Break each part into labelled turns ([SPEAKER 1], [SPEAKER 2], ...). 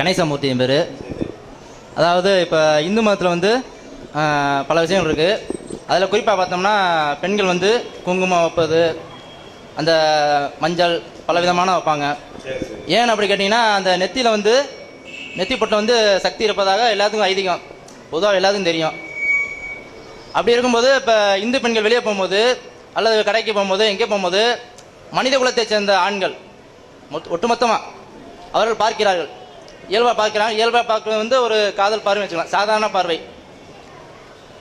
[SPEAKER 1] கணேசமூர்த்தி என் பேர். அதாவது இப்போ இந்து மதத்தில் வந்து பல விஷயங்கள் இருக்குது. அதில் குறிப்பாக பார்த்தோம்னா பெண்கள் வந்து குங்குமம் வைப்பது, அந்த மஞ்சள் பலவிதமான வைப்பாங்க. ஏன் அப்படி கேட்டிங்கன்னா, அந்த நெத்தியில் வந்து நெத்தி பொட்டில் வந்து சக்தி இருப்பதாக எல்லாத்துக்கும் ஐதீகம், பொதுவாக எல்லாத்துக்கும் தெரியும். அப்படி இருக்கும்போது இப்போ இந்து பெண்கள் வெளியே போகும்போது அல்லது கடைக்கு போகும்போது எங்கே போகும்போது மனித குலத்தை சேர்ந்த ஆண்கள் ஒட்டுமொத்தமாக அவர்கள் பார்க்கிறார்கள், இயல்பாக பார்க்கிறாங்க. இயல்பாக பார்க்குறது வந்து ஒரு காதல் பார்வை வச்சுக்கலாம், சாதாரண பார்வை.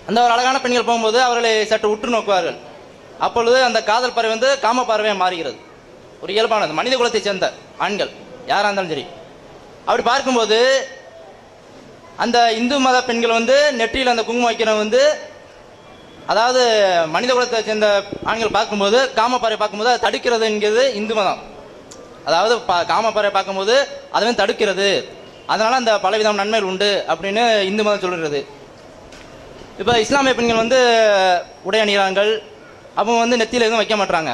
[SPEAKER 1] அந்த ஒரு அழகான பெண்கள் போகும்போது அவர்களை சற்று உற்று நோக்குவார்கள். அப்பொழுது அந்த காதல் பார்வை வந்து காம பார்வையாக மாறுகிறது. ஒரு இயல்பானது, மனித குலத்தை சேர்ந்த ஆண்கள் யாராக இருந்தாலும் சரி. அப்படி பார்க்கும்போது அந்த இந்து மத பெண்கள் வந்து நெற்றியில் அந்த குங்குமம் வைக்கிறவங்க வந்து, அதாவது மனித குலத்தை சேர்ந்த ஆண்கள் பார்க்கும்போது காம பார்வை பார்க்கும்போது அதை தடுக்கிறது என்கிறது இந்து மதம். அதாவது காம பார்வை பார்க்கும்போது அதை வந்து தடுக்கிறது, அதனால அந்த பலவிதமான நன்மைகள் உண்டு அப்படின்னு இந்து மதம் சொல்கிறது. இப்போ இஸ்லாமிய பெண்கள் வந்து உடை அணிகிறார்கள், அவங்க வந்து நெத்தியில் எதுவும் வைக்க மாட்டாங்க.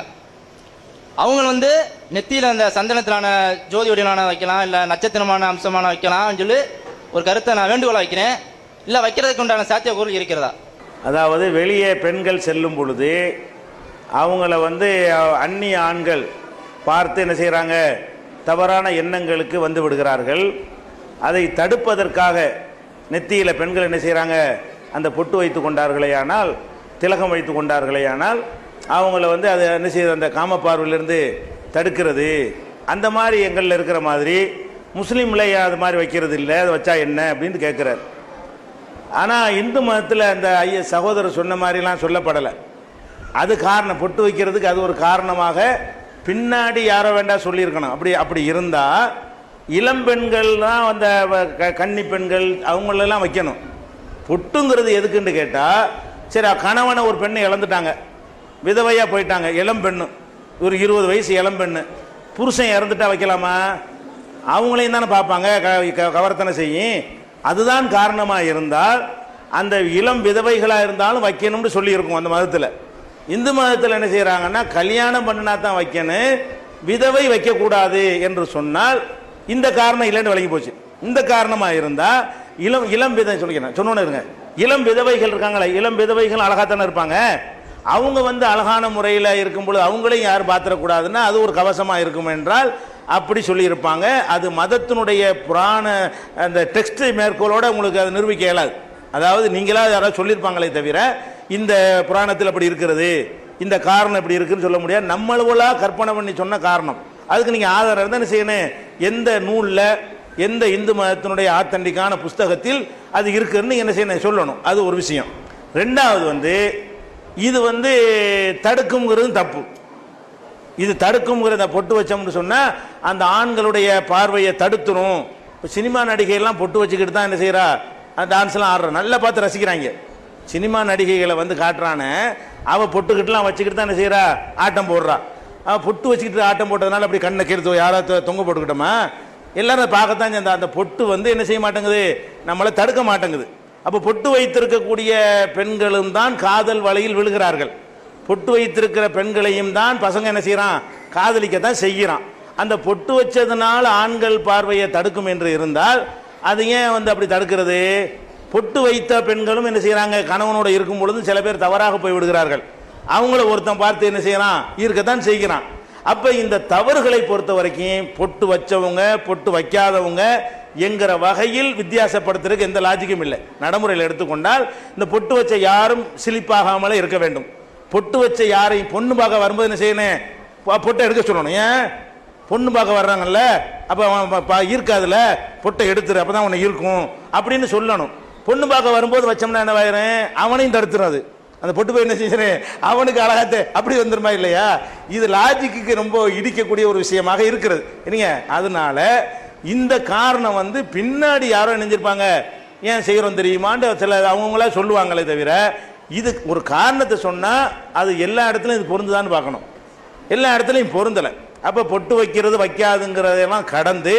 [SPEAKER 1] அவங்க வந்து நெத்தியில் அந்த சந்தனத்திலான ஜோதி வடிவான வைக்கலாம், இல்லை நட்சத்திரமான அம்சமான வைக்கலாம்னு சொல்லி ஒரு கருத்தை நான் வேண்டுகோளை வைக்கிறேன். இல்லை வைக்கிறதுக்கு உண்டான சாத்தியக்கூறு இருக்கிறதா?
[SPEAKER 2] அதாவது வெளியே பெண்கள் செல்லும் பொழுது அவங்கள வந்து அந்நிய ஆண்கள் பார்த்து என்ன செய்கிறாங்க, தவறான எண்ணங்களுக்கு வந்து விடுகிறார்கள். அதை தடுப்பதற்காக நெத்தியில் பெண்கள் என்ன செய்கிறாங்க, அந்த பொட்டு வைத்து கொண்டார்களேயானால், திலகம் வைத்து கொண்டார்களேயானால் அவங்கள வந்து அதை என்ன செய்யுது, அந்த காமப்பார்வையிலிருந்து தடுக்கிறது. அந்த மாதிரி எங்களில் இருக்கிற மாதிரி முஸ்லீம்ல அது மாதிரி வைக்கிறது இல்லை, அதை வச்சா என்ன அப்படின்னு கேட்குறாரு. ஆனால் இந்து மதத்தில் அந்த சகோதரர் சொன்ன மாதிரிலாம் சொல்லப்படலை. அது காரணம், பொட்டு வைக்கிறதுக்கு அது ஒரு காரணமாக பின்னாடி யாரோ வேண்டாம் சொல்லியிருக்கணும். அப்படி இருந்தால் இளம்பெண்கள் தான் அந்த கன்னி பெண்கள் அவங்களெல்லாம் வைக்கணும். பொட்டுங்கிறது எதுக்குன்னு கேட்டால், சரி கணவனை ஒரு பெண்ணை இழந்துட்டாங்க, விதவையாக போயிட்டாங்க, இளம்பெண்ணு ஒரு 20 வயசு இளம்பெண்ணு, புருஷன் இறந்துட்டா வைக்கலாமா? அவங்களையும் தானே பார்ப்பாங்க, கவர்த்தனை செய்யும். அதுதான் காரணமாக இருந்தால் அந்த இளம் விதவைகளாக இருந்தாலும் வைக்கணும்னு சொல்லியிருக்கும் அந்த மதத்தில். இந்து மதத்தில் என்ன செய்கிறாங்கன்னா, கல்யாணம் பண்ணினா தான் வைக்கணும், விதவை வைக்கக்கூடாது என்று சொன்னால் இந்த காரணம் இல்லைன்னு விளங்கி போச்சு. இந்த காரணமாக இருந்தால் இளம் விதவை சொன்னோன்னு இருங்க, இளம் விதவைகள் இருக்காங்களே, இளம் விதவைகள் அழகாத்தானே இருப்பாங்க. அவங்க வந்து அழகான முறையில் இருக்கும்பொழுது அவங்களையும் யாரும் பார்த்துடக்கூடாதுன்னா அது ஒரு கவசமாக இருக்கும் என்றால் அப்படி சொல்லியிருப்பாங்க. அது மதத்தினுடைய புராண அந்த டெக்ஸ்ட் மேற்கோளோடு உங்களுக்கு அது நிரூபிக்க இயலாது. அதாவது நீங்களாக யாராவது சொல்லியிருப்பாங்களே தவிர இந்த புராணத்தில் அப்படி இருக்கிறது, இந்த காரணம் இப்படி இருக்குன்னு சொல்ல முடியாது. நம்மளவளாக கற்பனை பண்ணி சொன்ன காரணம். அதுக்கு நீங்கள் ஆதாரம் இருந்தால் என்ன செய்யணும், எந்த நூலில் எந்த இந்து மதத்தினுடைய ஆத்தண்டிக்கான புஸ்தகத்தில் அது இருக்குன்னு என்ன செய்யணும் சொல்லணும். அது ஒரு விஷயம். ரெண்டாவது வந்து இது வந்து தடுக்கும்ங்கிறது தப்பு. இது தடுக்கும்ங்கிறத பொட்டு வச்சோம்னு சொன்னால் அந்த ஆண்களுடைய பார்வையை தடுத்துரும். இப்போ சினிமா நடிகைகள்லாம் பொட்டு வச்சுக்கிட்டு தான் என்ன செய்கிறா, அந்த டான்ஸ்லாம் ஆடுறா, நல்லா பார்த்து ரசிக்கிறாங்க. சினிமா நடிகைகளை வந்து காட்டுறானே, அவள் பொட்டுக்கிட்டுலாம் வச்சுக்கிட்டு தான் என்ன செய்கிறா, ஆட்டம் போடுறா. அவள் பொட்டு வச்சுக்கிட்டு ஆட்டம் போட்டதுனால அப்படி கண்ணை கீழ்த்து யாராவது தொங்க போட்டுக்கிட்டோமா, எல்லாரும் பார்க்கத்தான் அந்த பொட்டு வந்து என்ன செய்ய மாட்டேங்குது, நம்மளை தடுக்க மாட்டேங்குது. அப்போ பொட்டு வைத்திருக்கக்கூடிய பெண்களும் தான் காதல் வலையில் விழுகிறார்கள். பொட்டு வைத்திருக்கிற பெண்களையும் தான் பசங்க என்ன செய்கிறான், காதலிக்கத்தான் செய்கிறான். அந்த பொட்டு வச்சதுனால ஆண்கள் பார்வையை தடுக்கும் என்று இருந்தால் அது ஏன் வந்து அப்படி தடுக்கிறது? பொட்டு வைத்த பெண்களும் என்ன செய்கிறாங்க, கணவனோட இருக்கும் பொழுது சில பேர் தவறாக போய் விடுகிறார்கள். அவங்கள ஒருத்தன் பார்த்து என்ன செய்யறான், ஈர்க்கத்தான் செய்கிறான். அப்போ இந்த தவறுகளை பொறுத்த வரைக்கும் பொட்டு வச்சவங்க பொட்டு வைக்காதவங்க என்கிற வகையில் வித்தியாசப்படுத்துறதுக்கு எந்த லாஜிக்கும் இல்லை. நடைமுறையில் எடுத்துக்கொண்டால் இந்த பொட்டு வச்ச யாரும் சிலிப்பாகாமலே இருக்க வேண்டும். பொட்டு வச்ச யாரையும் பொண்ணு பார்க்க வரும்போது என்ன செய்யணும், பொட்டை எடுக்க சொல்லணும். ஏன், பொண்ணு பார்க்க வர்றாங்கல்ல, அப்போ ஈர்க்காதுல, பொட்டை எடுத்துரு, அப்போ தான் உன்னை ஈர்க்கும் அப்படின்னு சொல்லணும். பொண்ணு பார்க்க வரும்போது வச்சோம்னா என்ன ஆயிரும், அவனையும் தடுத்துரும். அந்த பொட்டு போய் என்ன செய்யறேன், அவனுக்கு அழகாத்த அப்படி வந்துருமா இல்லையா? இது லாஜிக்கு ரொம்ப இடிக்கக்கூடிய ஒரு விஷயமாக இருக்கிறது இல்லைங்க. அதனால இந்த காரணம் வந்து பின்னாடி யாரோ நினைஞ்சிருப்பாங்க, ஏன் செய்கிறோம் தெரியுமான்னு சில அவங்களா சொல்லுவாங்களே தவிர இது ஒரு காரணத்தை சொன்னால் அது எல்லா இடத்துலையும் இது பொருந்துதான்னு பார்க்கணும். எல்லா இடத்துலையும் பொருந்தலை. அப்போ பொட்டு வைக்கிறது வைக்காதுங்கிறதெல்லாம் கடந்து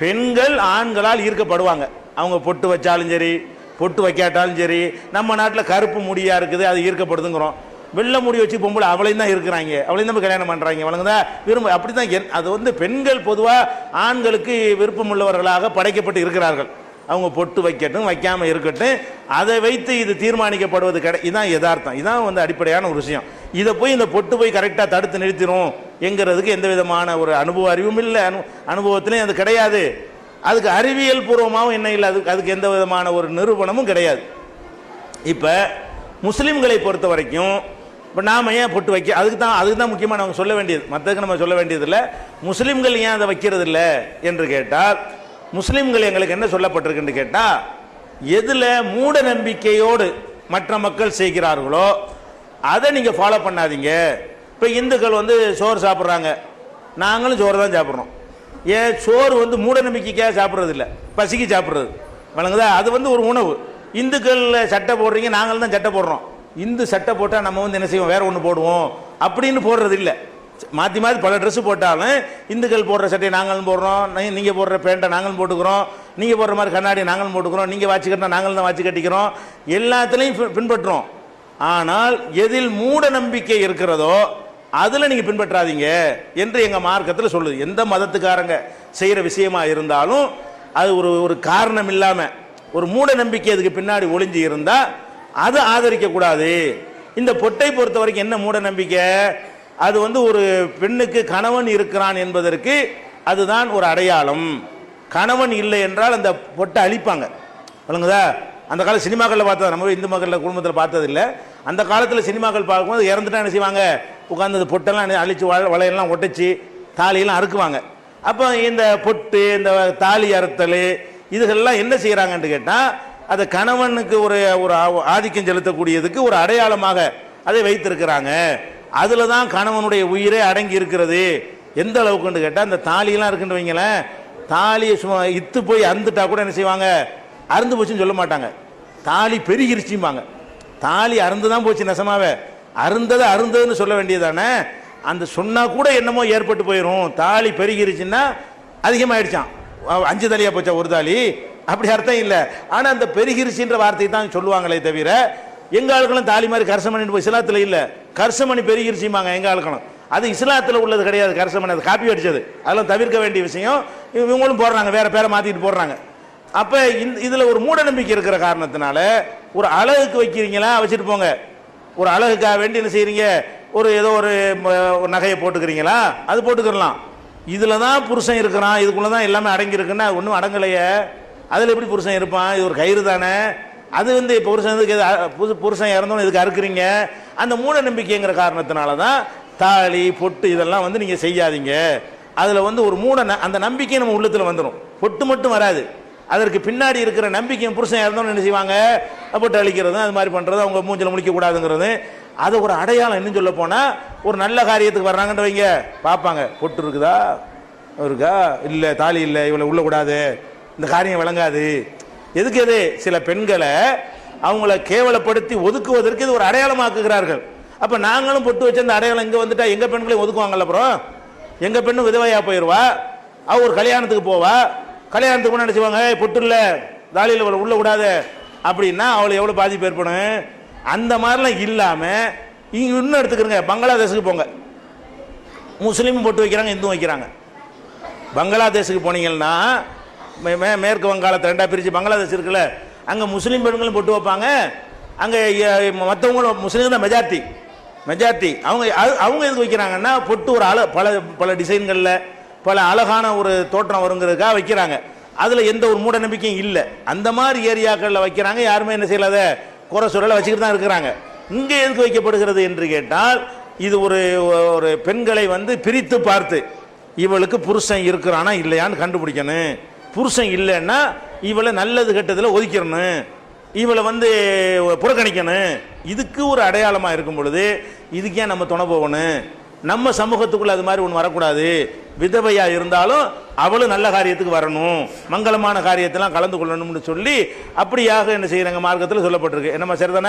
[SPEAKER 2] பெண்கள் ஆண்களால் ஈர்க்கப்படுவாங்க. அவங்க பொட்டு வச்சாலும் சரி பொட்டு வைக்காட்டாலும் சரி. நம்ம நாட்டில் கருப்பு முடியாக இருக்குது, அது ஈர்க்கப்படுதுங்கிறோம். வெள்ளை முடி வச்சு பொம்பளை அவளையும் தான் இருக்கிறாங்க, அவளையும் தான் கல்யாணம் பண்ணுறாங்க, வழங்குதா விரும்ப அப்படி தான். அது வந்து பெண்கள் பொதுவாக ஆண்களுக்கு விருப்பம் உள்ளவர்களாக படைக்கப்பட்டு இருக்கிறார்கள். அவங்க பொட்டு வைக்கட்டும் வைக்காமல் இருக்கட்டும், அதை வைத்து இது தீர்மானிக்கப்படுவது இதுதான் யதார்த்தம். இதுதான் வந்து அடிப்படையான ஒரு விஷயம். இதை போய் இந்த பொட்டு போய் கரெக்டாக தடுத்து நிறுத்திடும் என்கிறதுக்கு எந்த விதமான ஒரு அனுபவ அறிவும் இல்லை, அனுபவத்திலையும் அது கிடையாது. அதுக்கு அறிவியல் பூர்வமாகவும் என்ன இல்லை, அதுக்கு எந்த விதமான ஒரு நிரூபணமும் கிடையாது. இப்போ முஸ்லீம்களை பொறுத்த வரைக்கும் இப்போ நாம் ஏன் பொட்டு வைக்க, அதுக்கு தான் முக்கியமாக நம்ம சொல்ல வேண்டியது, மற்றதுக்கு நம்ம சொல்ல வேண்டியதில்லை. முஸ்லீம்கள் ஏன் அதை வைக்கிறது இல்லை என்று கேட்டால், முஸ்லீம்கள் எங்களுக்கு என்ன சொல்லப்பட்டிருக்குன்னு கேட்டால், எதில் மூட நம்பிக்கையோடு மற்ற மக்கள் செய்கிறார்களோ அதை நீங்கள் ஃபாலோ பண்ணாதீங்க. இப்போ இந்துக்கள் வந்து சோறு சாப்பிட்றாங்க, நாங்களும் சோறு தான் சாப்பிட்றோம். ஏன் சோறு வந்து மூட நம்பிக்கைக்காக சாப்பிட்றது இல்லை, பசிக்கு சாப்பிட்றது, வழங்குதா? அது வந்து ஒரு உணவு. இந்துக்கள் சட்டை போடுறீங்க, நாங்களும் தான் சட்டை போடுறோம். இந்து சட்டை போட்டால் நம்ம வந்து என்ன செய்வோம், வேற ஒன்று போடுவோம் அப்படின்னு போடுறது இல்லை. மாற்றி மாற்றி பல ட்ரெஸ்ஸு போட்டாலும் இந்துக்கள் போடுற சட்டையை நாங்களும் போடுறோம், நீங்கள் போடுற பேண்ட்டை நாங்களும் போட்டுக்கிறோம், நீங்கள் போடுற மாதிரி கண்ணாடி நாங்களும் போட்டுக்கிறோம், நீங்கள் வாட்சி கட்டினா நாங்களும் தான் வாட்சி கட்டிக்கிறோம், எல்லாத்துலேயும் பின்பற்றுறோம். ஆனால் எதில் மூட நம்பிக்கை இருக்கிறதோ அதில் நீங்கள் பின்பற்றாதீங்க என்று எங்கள் மார்க்கத்தில் சொல்லுது. எந்த மதத்துக்காரங்க செய்கிற விஷயமா இருந்தாலும் அது ஒரு காரணம் இல்லாமல் ஒரு மூட நம்பிக்கை அதுக்கு பின்னாடி ஒளிஞ்சு இருந்தால் அதை ஆதரிக்கக்கூடாது. இந்த பொட்டை பொறுத்த வரைக்கும் என்ன மூட நம்பிக்கை, அது வந்து ஒரு பெண்ணுக்கு கணவன் இருக்கிறான் என்பதற்கு அதுதான் ஒரு அடையாளம். கணவன் இல்லை என்றால் அந்த பொட்டை அழிப்பாங்க, வழங்குதா? அந்த கால சினிமாக்களில் பார்த்தது, நம்ம இந்து மக்களில் குடும்பத்தில் பார்த்ததில்லை. அந்த காலத்தில் சினிமாக்கள் பார்க்கும்போது இறந்துட்டா என்ன செய்வாங்க, உட்காந்து அந்த பொட்டெல்லாம் அழிச்சு வளையெல்லாம் ஒட்டச்சு தாலியெல்லாம் அறுக்குவாங்க. அப்போ இந்த பொட்டு இந்த தாலி அறுத்தல் இதுகள்லாம் என்ன செய்கிறாங்கன்னு கேட்டால், அது கணவனுக்கு ஒரு ஆதிக்கம் செலுத்தக்கூடியதுக்கு ஒரு அடையாளமாக அதை வைத்திருக்கிறாங்க. அதில் தான் கணவனுடைய உயிரே அடங்கி இருக்கிறது. எந்த அளவுக்குன்னு கேட்டால், இந்த தாலியெல்லாம் இருக்குன்னு வைங்களேன், தாலியை சும்மா இத்து போய் அறுந்துட்டா கூட என்ன செய்வாங்க, அருந்து போச்சுன்னு சொல்ல மாட்டாங்க, தாலி பெருகிருச்சிம்பாங்க. தாலி அருந்து தான் போச்சு நெசமாவே, அருந்ததுன்னு சொல்ல வேண்டியதானே. அந்த சொன்னால் கூட என்னமோ ஏற்பட்டு போயிடும். தாலி பெருகிருச்சுன்னா அதிகமாகிடுச்சான், 5 தாலியாக போச்சா ஒரு தாலி, அப்படி அர்த்தம் இல்லை. ஆனால் அந்த பெருகிருச்சின்ற வார்த்தையை தான் சொல்லுவாங்களே தவிர, எங்கள் ஆளுக்களும் தாலி மாதிரி கரசமணி போய் இஸ்லாத்தில் இல்லை, கரசமணி பெருகிருச்சிம்பாங்க எங்கள் ஆளுக்களும். அது இஸ்லாத்தில் உள்ளது கிடையாது, கரசமணி அது காப்பி அடிச்சது, அதெல்லாம் தவிர்க்க வேண்டிய விஷயம். இவங்களும் போடுறாங்க, வேற பேரை மாற்றிட்டு போடுறாங்க. அப்போ இதில் ஒரு மூட நம்பிக்கை இருக்கிற காரணத்தினால ஒரு அழகுக்கு வைக்கிறீங்களா வச்சுட்டு போங்க, ஒரு அழகுக்காக வேண்டி என்ன செய்கிறீங்க, ஏதோ ஒரு நகையை போட்டுக்கிறீங்களா, அது போட்டுக்கிறலாம். இதில் தான் புருஷன் இருக்கிறான், இதுக்குள்ளே தான் எல்லாமே அடங்கியிருக்குன்னா ஒன்றும் அடங்கலையே, அதில் எப்படி புருஷன் இருப்பான், இது ஒரு கயிறு தானே. அது வந்து புருஷன் இறந்தோன்னு இதுக்கு அறுக்குறீங்க. அந்த மூட நம்பிக்கைங்கிற காரணத்தினால தான் தாலி பொட்டு இதெல்லாம் வந்து நீங்கள் செய்யாதீங்க. அதில் வந்து ஒரு அந்த நம்பிக்கை நம்ம உள்ளத்தில் வந்துடும், பொட்டு மட்டும் வராது. அதற்கு பின்னாடி இருக்கிற நம்பிக்கை, புருஷன் இறந்தோன்னு என்ன செய்வாங்க, பொட்டு அழிக்கிறதும் அது மாதிரி பண்ணுறது, அவங்க மூஞ்சில் முழிக்கக்கூடாதுங்கிறது, அது ஒரு அடையாளம். இன்னும் சொல்ல போனால் ஒரு நல்ல காரியத்துக்கு வர்றாங்கன்னு வைங்க, பார்ப்பாங்க, பொட்டு இருக்குதா இருக்கா, இல்லை தாலி இல்லை, இவ்வளோ உள்ளக்கூடாது, இந்த காரியம் விளங்காது. எதுக்கு இது, சில பெண்களை அவங்கள கேவலப்படுத்தி ஒதுக்குவதற்கு இது ஒரு அடையாளமாக்குகிறார்கள். அப்போ நாங்களும் பொட்டு வச்சு அந்த அடையாளம் இங்கே வந்துட்டா எங்கள் பெண்களையும் ஒதுக்குவாங்கல்ல. அப்புறம் எங்கள் பெண்ணும் விதவையாக போயிடுவா, அவ ஒரு கல்யாணத்துக்கு போவா, கல்யாணத்துக்கு முன்னாடி நினச்சிவாங்க பொட்டு இல்லை தாலியில் உள்ள கூடாது அப்படின்னா அவளுக்கு எவ்வளோ பாதிப்பு ஏற்படும். அந்த மாதிரிலாம் இல்லாமல் இங்கே இன்னும் எடுத்துக்கிறங்க, பங்களாதேஷுக்கு போங்க, முஸ்லீமும் பொட்டு வைக்கிறாங்க, இந்துவும் வைக்கிறாங்க. பங்களாதேஷுக்கு போனீங்கன்னா மேற்கு வங்காளத்தை 2ஆக பிரித்து பங்களாதேஷ் இருக்குல்ல, அங்கே முஸ்லீம் பெண்களும் பொட்டு வைப்பாங்க, அங்கே மற்றவங்களும் முஸ்லீம் தான் மெஜாரிட்டி. அவங்க எதுக்கு வைக்கிறாங்கன்னா, பொட்டு ஒரு பல டிசைன்களில் பல அழகான ஒரு தோற்றம் வருங்கிறதுக்காக வைக்கிறாங்க. அதில் எந்த ஒரு மூட நம்பிக்கையும் இல்லை. அந்த மாதிரி ஏரியாக்களில் வைக்கிறாங்க, யாருமே என்ன செய்யலாத குறை சொல்லலை, வச்சுக்கிட்டு தான் இருக்கிறாங்க. இங்கே எதுக்கு வைக்கப்படுகிறது என்று கேட்டால், இது ஒரு பெண்களை வந்து பிரித்து பார்த்து இவளுக்கு புருஷன் இருக்கிறானா இல்லையான்னு கண்டுபிடிக்கணும். புருஷன் இல்லைன்னா இவளை நல்லது கெட்டதில் ஒதுக்கிறணும், இவளை வந்து புறக்கணிக்கணும். இதுக்கு ஒரு அடையாளமாக இருக்கும் பொழுது இதுக்கே நம்ம துணை போகணும். நம்ம சமூகத்துக்குள்ள அது மாதிரி ஒன்று வரக்கூடாது. விதவையாக இருந்தாலும் அவளும் நல்ல காரியத்துக்கு வரணும், மங்களமான காரியத்தெல்லாம் கலந்து கொள்ளணும்னு சொல்லி அப்படியாக என்ன செய்யறாங்க, மார்க்கத்தில் சொல்லப்பட்டிருக்கு. என்னம்மா சரிதானே?